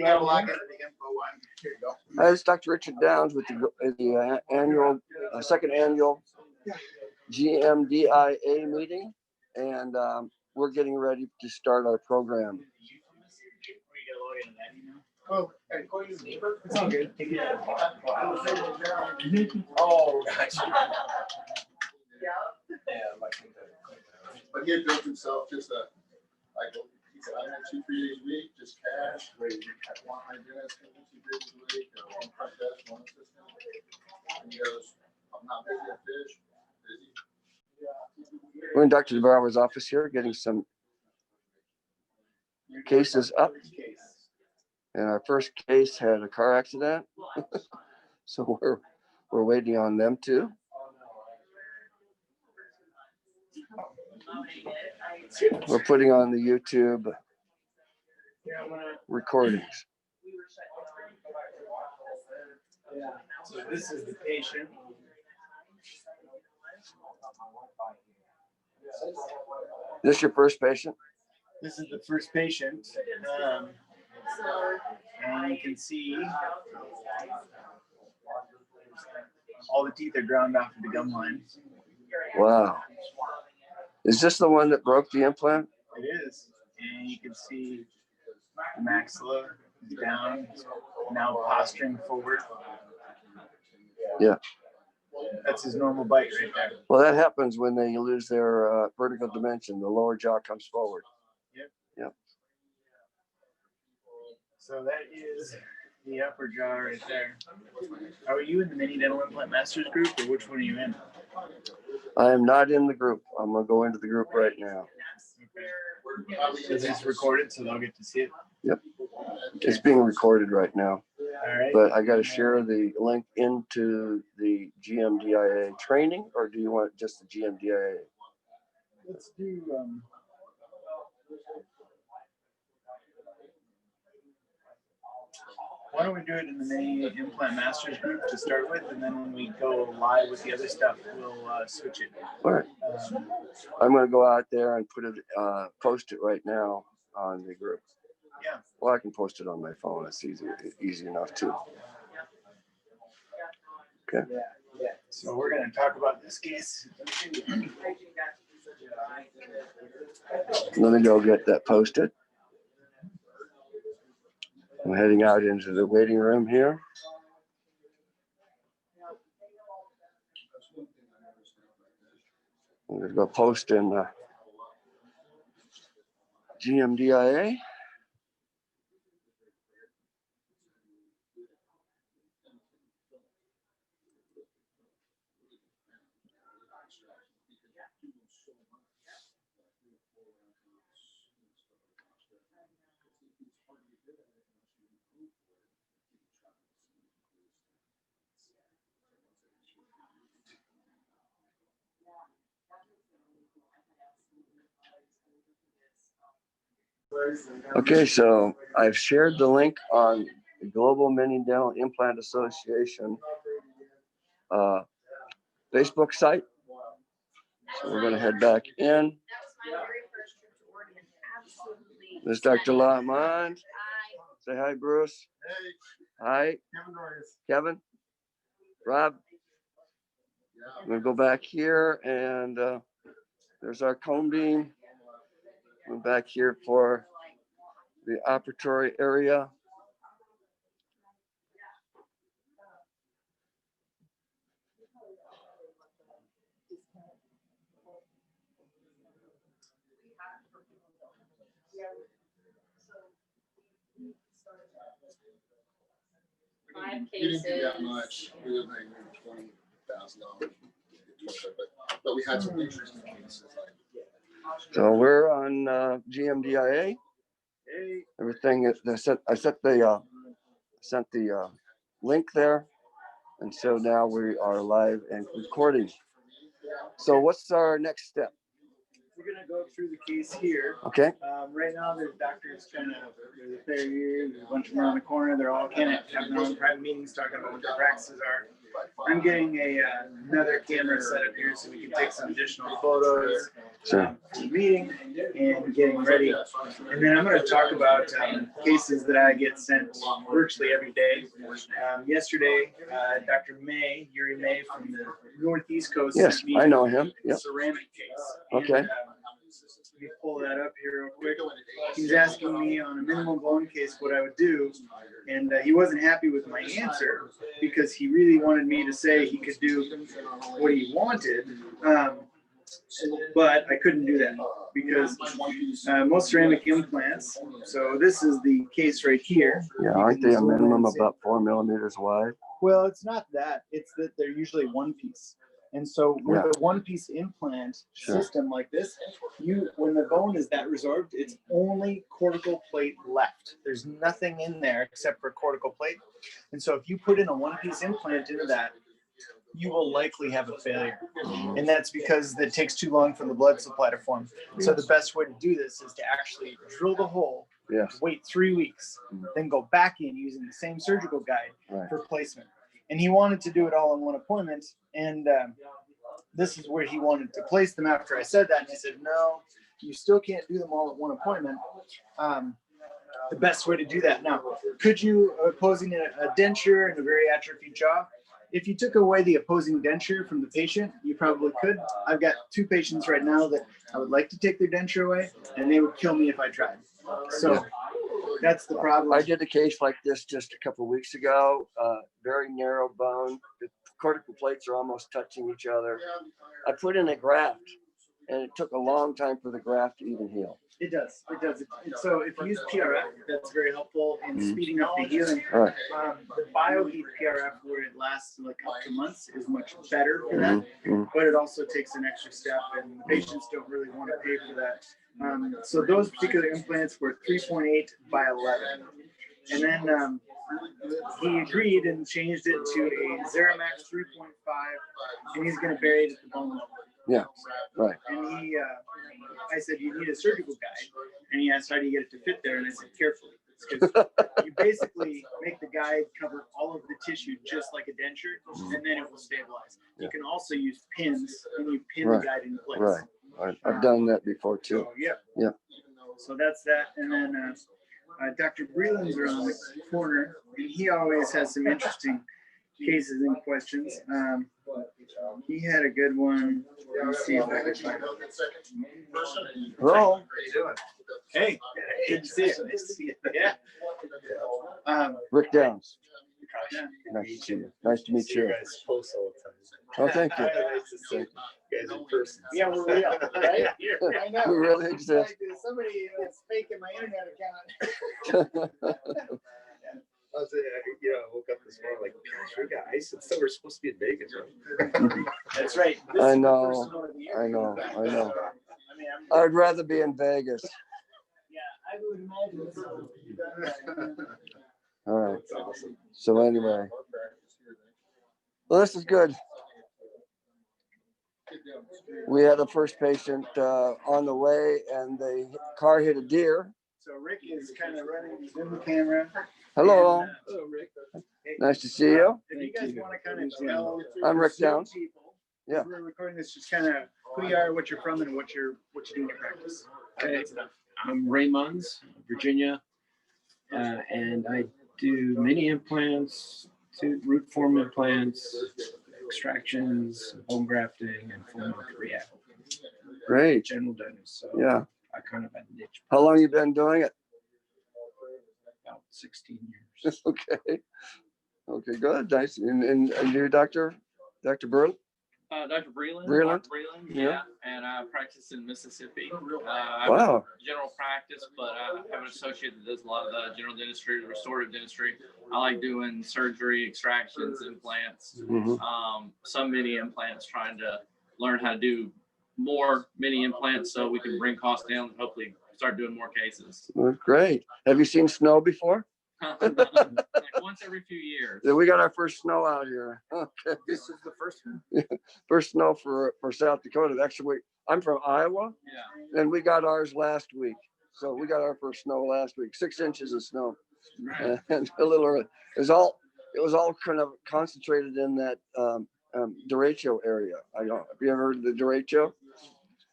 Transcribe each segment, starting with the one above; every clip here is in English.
Hi, this is Dr. Richard Downs with the second annual GMDIA meeting, and we're getting ready to start our program. Oh, it's all good. Oh, gotcha. But he had built himself just he said, I had 2 3 days a week, just cash, where you had one hygienist, 2 days a week, one front desk, one assistant. And he goes, I'm not busy at fish, busy. We're in Dr. DeBarber's office here, getting some cases up. And our first case had a car accident, so we're waiting on them too. We're putting on the YouTube recordings. So this is the patient. This your first patient? This is the first patient. And you can see all the teeth are ground off of the gum line. Wow. Is this the one that broke the implant? It is. And you can see the maxilla is down, now posturing forward. Yeah. That's his normal bite right there. Well, that happens when they lose their vertical dimension. The lower jaw comes forward. Yep. Yep. So that is the upper jaw right there. Are you in the Mini Dental Implant Masters group, or which one are you in? I am not in the group. I'm going to go into the group right now. Okay. This is recorded, so they'll get to see it. Yep. It's being recorded right now. All right. But I got to share the link into the GMDIA training, or do you want just the GMDIA? Let's do why don't we do it in the Mini Implant Masters group to start with, and then when we go live with the other stuff, we'll switch it. All right. I'm going to go out there and put it, post it right now on the group. Yeah. Well, I can post it on my phone. It's easy enough too. Okay. So we're going to talk about this case. Let me go get that posted. I'm heading out into the waiting room here. I'm going to go post in GMDIA. Okay, so I've shared the link on the Global Mini Dental Implant Association Facebook site. So we're going to head back in. This is Dr. Lahman. Say hi, Bruce. Hi. Kevin. Rob. I'm going to go back here, and there's our cone beam. We're back here for the operatory area. We didn't do that much. We didn't make maybe $20,000. But we had some interesting cases. So we're on GMDIA. Everything is I sent the link there, and so now we are live and recording. So what's our next step? We're going to go through the case here. Okay. Right now, there's doctors there's a fair here, there's a bunch of them around the corner. They're all kind of having their own private meetings talking about what their practices are. I'm getting another camera set up here so we can take some additional photos Sure. for the meeting and getting ready. And then I'm going to talk about cases that I get sent virtually every day. Yesterday, Dr. Yuri May from the Northeast Coast Yes, sent me I know him. a Yep. ceramic case. Okay. And, let me pull that up here real quick. He was asking me on a minimum bone case what I would do, and he wasn't happy with my answer because he really wanted me to say he could do what he wanted, but I couldn't do that because most ceramic implants. So this is the case right here. Yeah, aren't they a minimum about 4 millimeters wide? Well, it's not that. It's that they're usually one piece. And so with a one-piece implant system like this, when the bone is that resorbed, it's only cortical plate left. There's nothing in there except for cortical plate. And so if you put in a one-piece implant into that, you will likely have a failure. And that's because it takes too long for the blood supply to form. So the best way to do this is to actually drill the hole, wait 3 weeks, then go back in using the same surgical guide for placement. And he wanted to do it all in one appointment. And this is where he wanted to place them after I said that. And I said, no, you still can't do them all at one appointment. The best way to do that. Now, could you, opposing a denture and a very atrophied jaw, if you took away the opposing denture from the patient, you probably could. I've got 2 patients right now that I would like to take their denture away, and they would kill me if I tried. So that's the problem. I did a case like this just a couple of weeks ago. Very narrow bone. The cortical plates are almost touching each other. I put in a graft, and it took a long time for the graft to even heal. It does. It does. So if you use PRF, that's very helpful in speeding up the healing. Right. The BioHeat PRF, where it lasts like up to months, is much better for that. But it also takes an extra step, and the patients don't really want to pay for that. So those particular implants were 3.8 by 11. And then he agreed and changed it to a Xeramax 3.5, and he's going to bury it at the bone level. Yeah, right. And I said, you need a surgical guide. And he asked, how do you get it to fit there? And I said, carefully. Because you basically make the guide cover all of the tissue just like a denture, and then it will stabilize. You can also use pins, and you pin the guide in place. Right. I've done that before too. So, yeah. So that's that. And then Dr. Breland's around the corner, and he always has some interesting cases and questions. He had a good one. Let's see if I can find it. Hello. How you doing? Hey, good to see you. Nice to see you. Yeah. Rick Downs. Yeah. Nice to see you. Nice to meet you. guys post all the time. Oh, thank you. Nice to see you guys in person. Yeah, we're real, right? I know. We really exist. Like, somebody is faking my internet account. I was, I woke up this morning like, gosh, we got ice and stuff. We're supposed to be in Vegas, right? That's right. I know. I know. I'd rather be in Vegas. Yeah, I would imagine so. All right. That's awesome. So anyway, well, this is good. We had a first patient on the way, and the car hit a deer. So Rick is kind of running the Zoom camera. Hello. And, Hello, Rick. Nice to see you. If you guys want to kind of tell I'm Rick Zoom Downs. people, Yeah. we're recording this, just kind of who you are, what you're from, and what you do in your practice. Okay. I'm Ray Munns, Virginia, and I do many implants, root form implants, extractions, bone grafting, and full mouth rehab. Great. General dentist. So Yeah. I kind of had a niche. How long you been doing it? About 16 years. Okay. Okay, good. Nice. And you, Dr. Burl? Dr. Breland. Breland? Mark Breland, Yeah. yeah. And I practice in Mississippi. I have Wow. a general practice, but I have an associate that does a lot of the general dentistry, restorative dentistry. I like doing surgery, extractions, implants, some mini implants, trying to learn how to do more mini implants so we can bring costs down and hopefully start doing more cases. Well, great. Have you seen snow before? Like once every few years. Yeah, we got our first snow out here. Okay. This is the first one. First snow for South Dakota. Actually, I'm from Iowa, Yeah. and we got ours last week. So we got our first snow last week, 6 inches of snow, and a little early. It was all kind of concentrated in that derecho area. I don't. Have you ever heard of the derecho?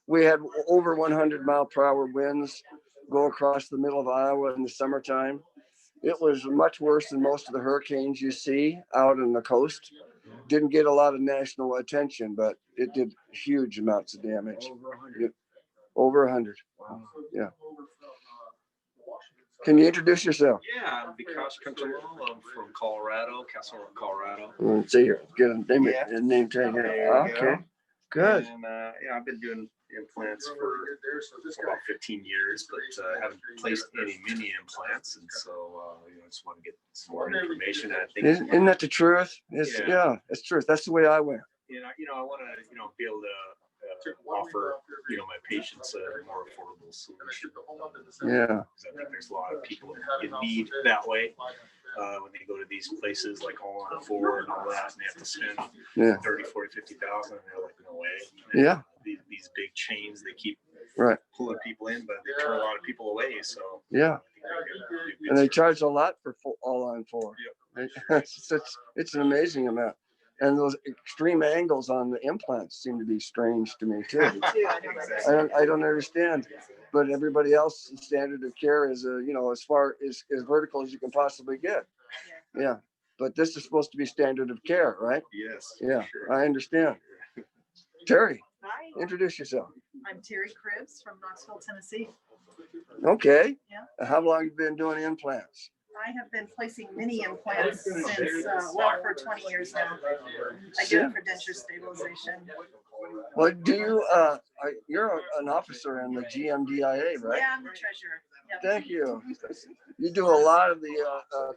we had over 100-mile-per-hour winds go across the middle of Iowa in the summertime. It was much worse than most of the hurricanes you see out on the coast. Didn't get a lot of national attention, but it did huge amounts of damage. Over 100. Yeah. Can you introduce yourself? Yeah, I'm Vikas Kuntalal. I'm from Colorado, Castle Rock, Colorado. Let's see here. Get a name tag here. Okay. Good. And yeah, I've been doing implants for about 15 years, but haven't placed any mini implants, and so you know, I just want to get some more information. I think Isn't that the truth? Yeah, it's truth. That's the way I went. you know, I want to be able to offer my patients a more affordable solution. Yeah. Because I think there's a lot of people in need that way. When they go to these places like All on 4 and all that, and they have to spend 30, 40, 50,000, and they're like, no way. And yeah. These big chains, they keep pulling people in, but they turn a lot of people away. So yeah. And they charge a lot for All on 4. Yep. It's an amazing amount. And those extreme angles on the implants seem to be strange to me too. I don't understand. But everybody else's standard of care is as far as vertical as you can possibly get. Yeah. But this is supposed to be standard of care, right? Yes. Yeah, sure. I understand. Terry, Hi, introduce yourself. I'm Terry Cribbs from Knoxville, Tennessee. Okay. Yeah. How long have you been doing implants? I have been placing mini implants since, for 20 years now. I do it for denture stabilization. Well, you're an officer in the GMDIA, right? Yeah, I'm the treasurer. Yep. Thank you. You do a lot of the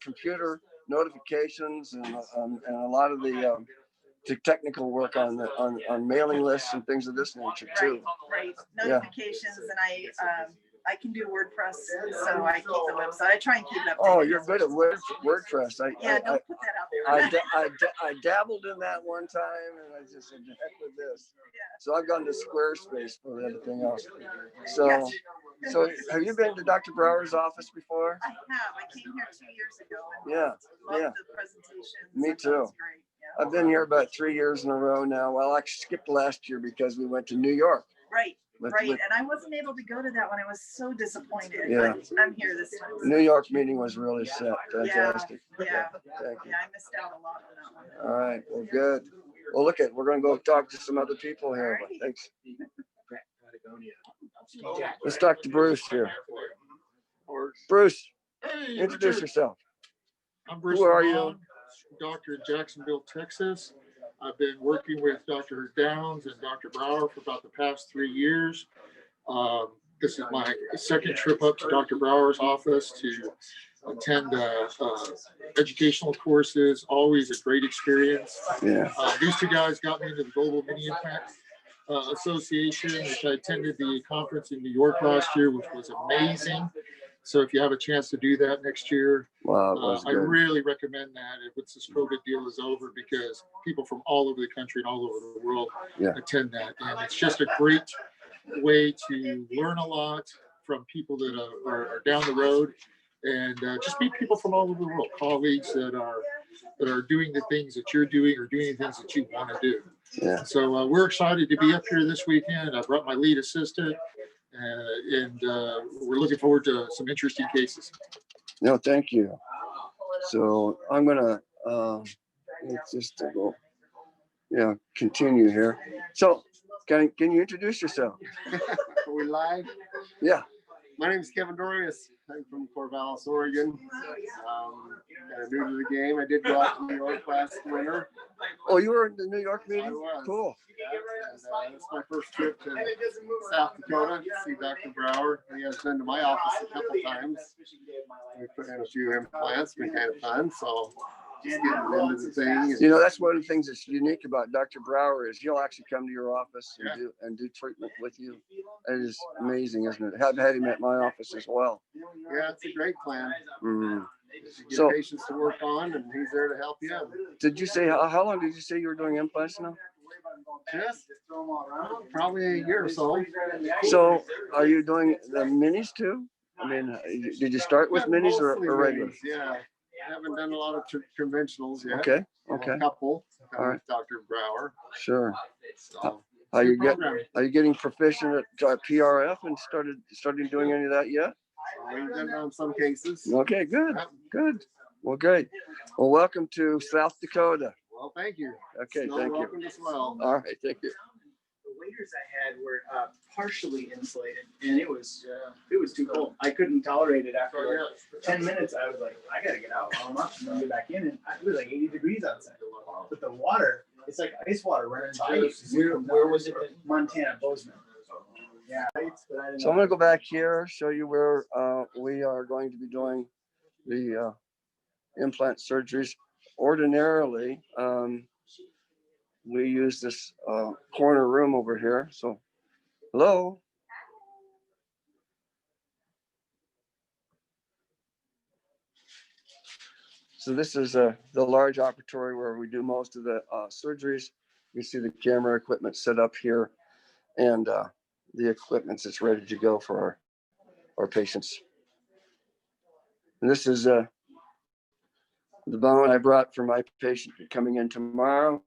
computer notifications and a lot of the technical work on mailing lists and things of this nature too. Right. Notifications, and I can do WordPress, so I keep the website. I try and keep it up. Oh, you're good at WordPress. Don't put that out there. I dabbled in that one time, and I just said, heck with this. So I've gone to Squarespace for everything else. So, so have you been to Dr. Brower's office before? I have. I came here 2 years ago. And Yeah. loved the presentations. Me That too. was great. Yeah. I've been here about 3 years in a row now. Well, I skipped last year because we went to New York. Right. And I wasn't able to go to that one. I was so disappointed. Yeah. But I'm here this time. New York meeting was really set. Fantastic. Yeah. Thank you. Yeah, I missed out a lot on that one. All right. Well, good. Well, we're going to go talk to some other people here. But thanks. Let's talk to Bruce here. Bruce, Hey, introduce yourself. I'm Bruce. Who are Lamont, you? Doctor in Jacksonville, Texas. I've been working with Dr. Downs and Dr. Brower for about the past 3 years. This is my second trip up to Dr. Brower's office to attend educational courses. Always a great experience. Yeah. These two guys got me into the Global Mini Implant Association, which I attended the conference in New York last year, which was amazing. So if you have a chance to do that next year, Wow, I really recommend that once this COVID deal is over, because people from all over the country and all over the world attend that. And it's just a great way to learn a lot from people that are down the road, and just meet people from all over the world, colleagues that are doing the things that you're doing or doing the things that you want to do. Yeah. So we're excited to be up here this weekend. I brought my lead assistant. And we're looking forward to some interesting cases. No, thank you. So I'm gonna continue here. So can you introduce yourself? Are we live? Yeah. My name is Kevin Dorius. I'm from Corvallis, Oregon. Kind of new to the game. I did go out to New York last winter. Oh, you were in the New York meeting? I was. Cool. And it's my first trip to South Dakota to see Dr. Brower. He has been to my office a couple times. We put in a few implants. Been kind of fun. So just getting into the thing. You know, that's one of the things that's unique about Dr. Brower is he'll actually come to your office and do treatment with you. It is amazing, isn't it? I've had him at my office as well. Yeah, it's a great plan. Mm-hmm. Get So, patients to work on, and he's there to help you. did you say how long did you say you were doing implants now? Just probably a year or so. So, are you doing the minis too? I mean, did you start with minis or regular? Yeah, I haven't done a lot of conventionals yet. Okay. A couple. All right. With Dr. Brower. Sure. So Are you get, program. are you getting proficient at PRF and starting doing any of that yet? We've done it on some cases. Okay, good, Yep. good. Well, great. Well, welcome to South Dakota. Well, thank you. Okay, Snow thank you. welcomed us well. All right, thank you. The waders I had were partially insulated, and it was too cold. I couldn't tolerate it after like 10 minutes. I was like, I gotta get out, warm up, and then get back in. And it was like 80 degrees outside. But the water, it's like ice water running by you. Where was it? Montana, Bozeman. Yeah. So I'm gonna go back here, show you where we are going to be doing the implant surgeries. Ordinarily, we use this corner room over here. So, hello. So this is the large operatory where we do most of the surgeries. You see the camera equipment set up here, and the equipment that's ready to go for our patients. And this is the bone I brought for my patient coming in tomorrow.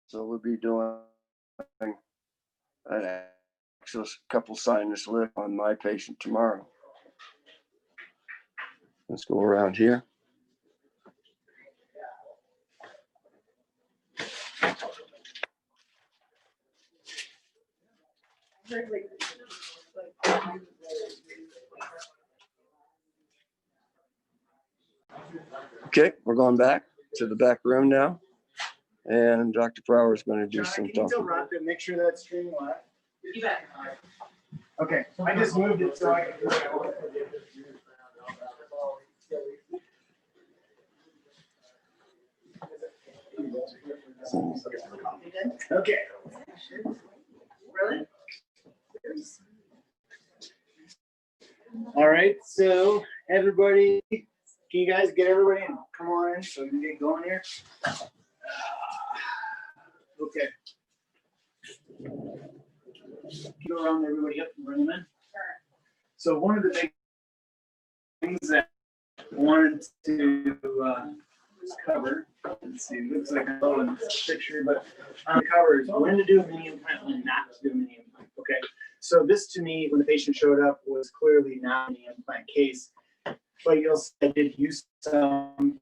So we'll be doing an actual couple sinus lift on my patient tomorrow. Let's go around here. Okay, we're going back to the back room now. And Dr. Brower is going to do John, some can you tell talking. Rob to make sure that's streaming live? Okay, I just moved it so I can do that. Okay. Really? All right, so everybody, can you guys get everybody in? Come on in so we can get going here. Okay. Go around everybody up and bring them in. So one of the big things that I wanted to cover, let's see, it looks like I'm low in this picture, but cover is when to do a mini implant, when not to do a mini implant. Okay. So this to me, when the patient showed up, was clearly not a mini implant case, but you'll see I did use some.